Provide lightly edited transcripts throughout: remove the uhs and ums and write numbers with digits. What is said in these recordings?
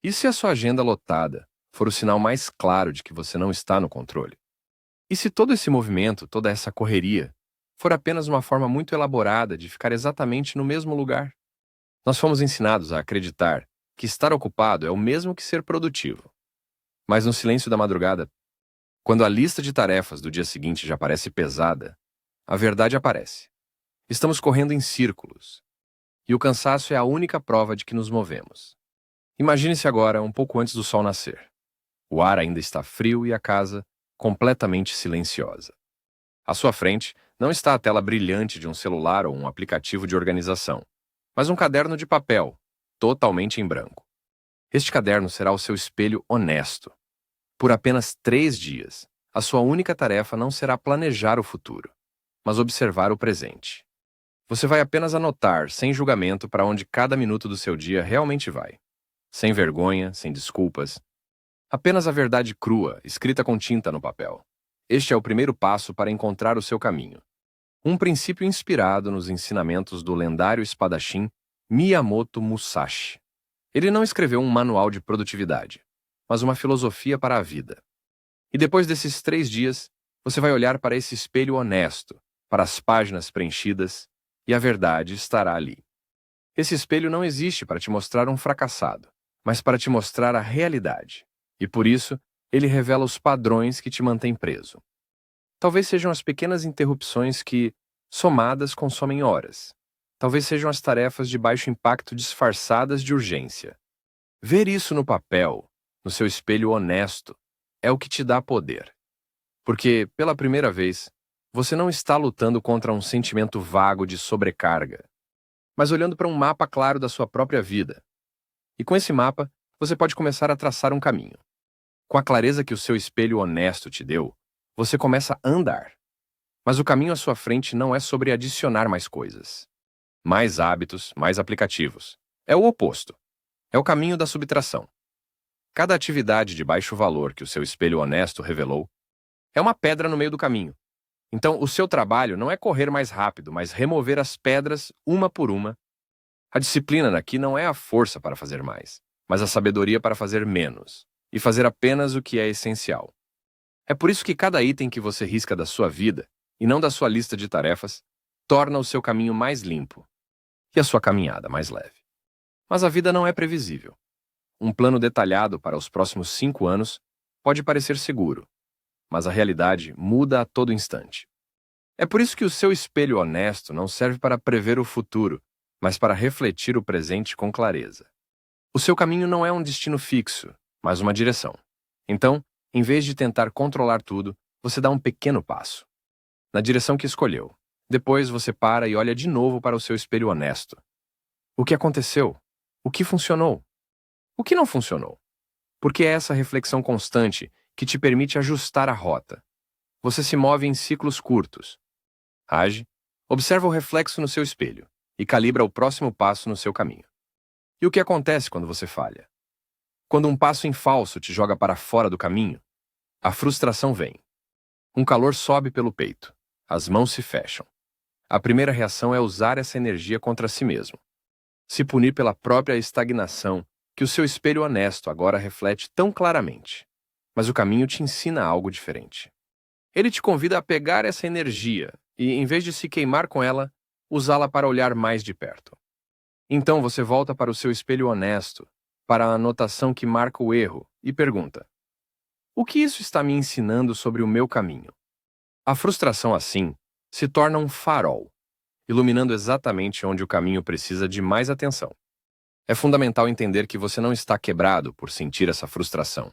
E se a sua agenda lotada for o sinal mais claro de que você não está no controle? E se todo esse movimento, toda essa correria, for apenas uma forma muito elaborada de ficar exatamente no mesmo lugar? Nós fomos ensinados a acreditar que estar ocupado é o mesmo que ser produtivo. Mas no silêncio da madrugada, quando a lista de tarefas do dia seguinte já parece pesada, a verdade aparece. Estamos correndo em círculos, e o cansaço é a única prova de que nos movemos. Imagine-se agora um pouco antes do sol nascer. O ar ainda está frio e a casa completamente silenciosa. À sua frente não está a tela brilhante de um celular ou um aplicativo de organização, mas um caderno de papel, totalmente em branco. Este caderno será o seu espelho honesto. Por apenas 3 dias, a sua única tarefa não será planejar o futuro, mas observar o presente. Você vai apenas anotar, sem julgamento, para onde cada minuto do seu dia realmente vai. Sem vergonha, sem desculpas. Apenas a verdade crua, escrita com tinta no papel. Este é o primeiro passo para encontrar o seu caminho. Um princípio inspirado nos ensinamentos do lendário espadachim Miyamoto Musashi. Ele não escreveu um manual de produtividade, mas uma filosofia para a vida. E depois desses 3 dias, você vai olhar para esse espelho honesto, para as páginas preenchidas, e a verdade estará ali. Esse espelho não existe para te mostrar um fracassado, mas para te mostrar a realidade. E por isso, ele revela os padrões que te mantêm preso. Talvez sejam as pequenas interrupções que, somadas, consomem horas. Talvez sejam as tarefas de baixo impacto disfarçadas de urgência. Ver isso no papel, no seu espelho honesto, é o que te dá poder. Porque, pela primeira vez, você não está lutando contra um sentimento vago de sobrecarga, mas olhando para um mapa claro da sua própria vida. E com esse mapa, você pode começar a traçar um caminho. Com a clareza que o seu espelho honesto te deu, você começa a andar. Mas o caminho à sua frente não é sobre adicionar mais coisas, mais hábitos, mais aplicativos. É o oposto. É o caminho da subtração. Cada atividade de baixo valor que o seu espelho honesto revelou é uma pedra no meio do caminho. Então, o seu trabalho não é correr mais rápido, mas remover as pedras uma por uma. A disciplina aqui não é a força para fazer mais, mas a sabedoria para fazer menos e fazer apenas o que é essencial. É por isso que cada item que você risca da sua vida, e não da sua lista de tarefas, torna o seu caminho mais limpo e a sua caminhada mais leve. Mas a vida não é previsível. Um plano detalhado para os próximos 5 anos pode parecer seguro, mas a realidade muda a todo instante. É por isso que o seu espelho honesto não serve para prever o futuro, mas para refletir o presente com clareza. O seu caminho não é um destino fixo, mas uma direção. Então, em vez de tentar controlar tudo, você dá um pequeno passo na direção que escolheu. Depois você para e olha de novo para o seu espelho honesto. O que aconteceu? O que funcionou? O que não funcionou? Porque é essa reflexão constante que te permite ajustar a rota. Você se move em ciclos curtos. Age, observa o reflexo no seu espelho e calibra o próximo passo no seu caminho. E o que acontece quando você falha? Quando um passo em falso te joga para fora do caminho, a frustração vem. Um calor sobe pelo peito. As mãos se fecham. A primeira reação é usar essa energia contra si mesmo. Se punir pela própria estagnação que o seu espelho honesto agora reflete tão claramente. Mas o caminho te ensina algo diferente. Ele te convida a pegar essa energia e, em vez de se queimar com ela, usá-la para olhar mais de perto. Então você volta para o seu espelho honesto, para a anotação que marca o erro, e pergunta: o que isso está me ensinando sobre o meu caminho? A frustração, assim, se torna um farol, iluminando exatamente onde o caminho precisa de mais atenção. É fundamental entender que você não está quebrado por sentir essa frustração.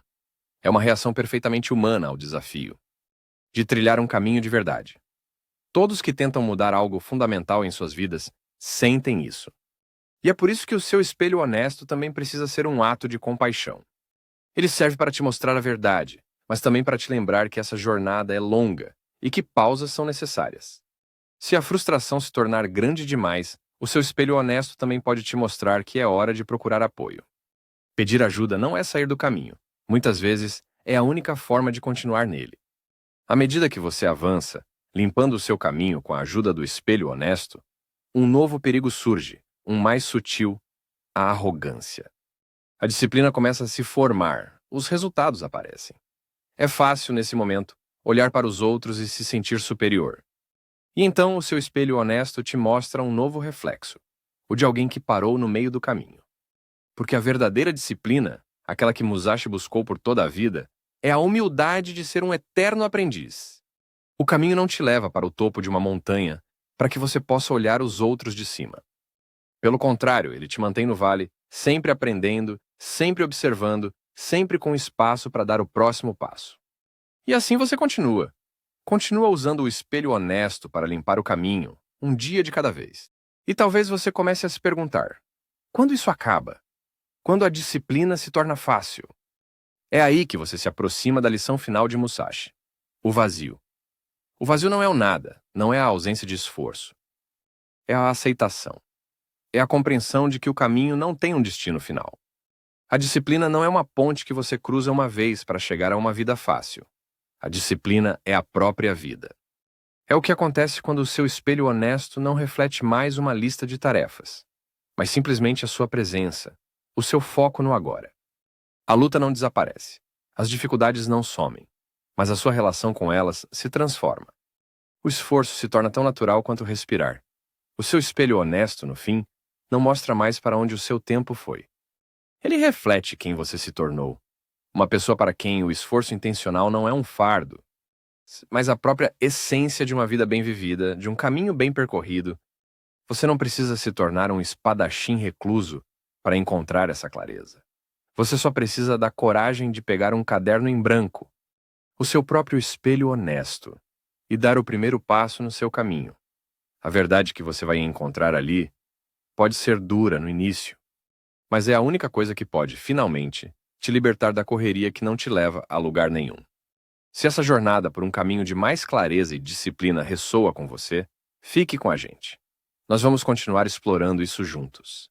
É uma reação perfeitamente humana ao desafio de trilhar um caminho de verdade. Todos que tentam mudar algo fundamental em suas vidas sentem isso. E é por isso que o seu espelho honesto também precisa ser um ato de compaixão. Ele serve para te mostrar a verdade, mas também para te lembrar que essa jornada é longa e que pausas são necessárias. Se a frustração se tornar grande demais, o seu espelho honesto também pode te mostrar que é hora de procurar apoio. Pedir ajuda não é sair do caminho. Muitas vezes, é a única forma de continuar nele. À medida que você avança, limpando o seu caminho com a ajuda do espelho honesto, um novo perigo surge, um mais sutil: a arrogância. A disciplina começa a se formar, os resultados aparecem. É fácil, nesse momento, olhar para os outros e se sentir superior. E então o seu espelho honesto te mostra um novo reflexo, o de alguém que parou no meio do caminho. Porque a verdadeira disciplina, aquela que Musashi buscou por toda a vida, é a humildade de ser um eterno aprendiz. O caminho não te leva para o topo de uma montanha para que você possa olhar os outros de cima. Pelo contrário, ele te mantém no vale, sempre aprendendo, sempre observando, sempre com espaço para dar o próximo passo. E assim você continua. Continua usando o espelho honesto para limpar o caminho, um dia de cada vez. E talvez você comece a se perguntar: quando isso acaba? Quando a disciplina se torna fácil? É aí que você se aproxima da lição final de Musashi: o vazio. O vazio não é o nada, não é a ausência de esforço. É a aceitação. É a compreensão de que o caminho não tem um destino final. A disciplina não é uma ponte que você cruza uma vez para chegar a uma vida fácil. A disciplina é a própria vida. É o que acontece quando o seu espelho honesto não reflete mais uma lista de tarefas, mas simplesmente a sua presença, o seu foco no agora. A luta não desaparece, as dificuldades não somem, mas a sua relação com elas se transforma. O esforço se torna tão natural quanto respirar. O seu espelho honesto, no fim, não mostra mais para onde o seu tempo foi. Ele reflete quem você se tornou. Uma pessoa para quem o esforço intencional não é um fardo, mas a própria essência de uma vida bem vivida, de um caminho bem percorrido. Você não precisa se tornar um espadachim recluso para encontrar essa clareza. Você só precisa da coragem de pegar um caderno em branco, o seu próprio espelho honesto, e dar o primeiro passo no seu caminho. A verdade que você vai encontrar ali pode ser dura no início, mas é a única coisa que pode, finalmente, te libertar da correria que não te leva a lugar nenhum. Se essa jornada por um caminho de mais clareza e disciplina ressoa com você, fique com a gente. Nós vamos continuar explorando isso juntos.